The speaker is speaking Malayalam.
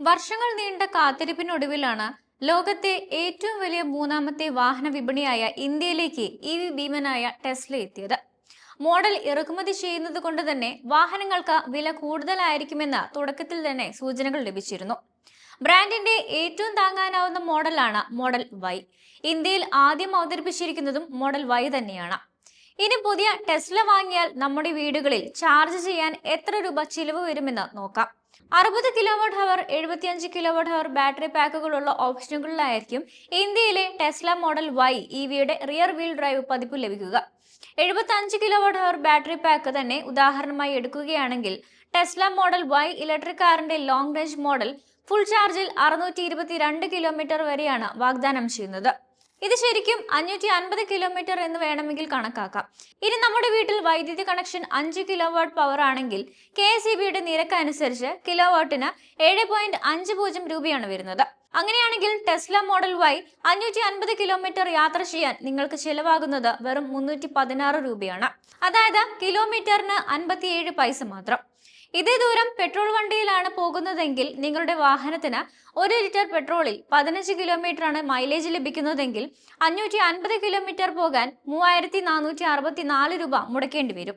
വർഷങ്ങൾ നീണ്ട കാത്തിരിപ്പിനൊടുവിലാണ് ലോകത്തെ ഏറ്റവും വലിയ മൂന്നാമത്തെ വാഹന വിപണിയായ ഇന്ത്യയിലേക്ക് ഭീമനായ ടെസ്ല എത്തിയത്. മോഡൽ ഇറക്കുമതി ചെയ്യുന്നത് കൊണ്ട് തന്നെ വാഹനങ്ങൾക്ക് വില കൂടുതലായിരിക്കുമെന്ന് തുടക്കത്തിൽ തന്നെ സൂചനകൾ ലഭിച്ചിരുന്നു. ബ്രാൻഡിന്റെ ഏറ്റവും താങ്ങാനാവുന്ന മോഡലാണ് മോഡൽ വൈ. ഇന്ത്യയിൽ ആദ്യം അവതരിപ്പിച്ചിരിക്കുന്നതും മോഡൽ വൈ തന്നെയാണ്. ഇനി പുതിയ ടെസ്ല വാങ്ങിയാൽ നമ്മുടെ വീടുകളിൽ ചാർജ് ചെയ്യാൻ എത്ര രൂപ ചിലവ് വരുമെന്ന് നോക്കാം. 60 kilowatt hour, 75 kilowatt hour battery പാക്കുകളുള്ള ഓപ്ഷനുകളിലായിരിക്കും ഇന്ത്യയിലെ ടെസ്ല മോഡൽ വൈ ഇവിയുടെ റിയർ വീൽ ഡ്രൈവ് പതിപ്പ് ലഭിക്കുക. 75 കിലോവാട്ട് ഹവർ ബാറ്ററി പാക്ക് തന്നെ ഉദാഹരണമായി എടുക്കുകയാണെങ്കിൽ ടെസ്ല മോഡൽ വൈ ഇലക്ട്രിക് കാറിന്റെ ലോങ് റേഞ്ച് മോഡൽ ഫുൾ ചാർജിൽ 622 കിലോമീറ്റർ വരെയാണ് വാഗ്ദാനം ചെയ്യുന്നത്. ഇത് ശരിക്കും 550 കിലോമീറ്റർ എന്ന് വേണമെങ്കിൽ കണക്കാക്കാം. ഇനി നമ്മുടെ വീട്ടിൽ വൈദ്യുതി കണക്ഷൻ 5 കിലോവാട്ട് പവർ ആണെങ്കിൽ KSEBയുടെ നിരക്ക് അനുസരിച്ച് കിലോവാട്ടിന് 7.50 രൂപയാണ് വരുന്നത്. അങ്ങനെയാണെങ്കിൽ ടെസ്ല മോഡൽ വൈ 550 കിലോമീറ്റർ യാത്ര ചെയ്യാൻ നിങ്ങൾക്ക് ചിലവാകുന്നത് വെറും 316 രൂപയാണ്. അതായത് കിലോമീറ്ററിന് 57 പൈസ മാത്രം. ഇതേ ദൂരം പെട്രോൾ വണ്ടിയിലാണ് പോകുന്നതെങ്കിൽ നിങ്ങളുടെ വാഹനത്തിന് 1 ലിറ്റർ പെട്രോളിൽ 15 കിലോമീറ്ററാണ് മൈലേജ് ലഭിക്കുന്നതെങ്കിൽ 550 കിലോമീറ്റർ പോകാൻ 3464 രൂപ മുടക്കേണ്ടി വരും.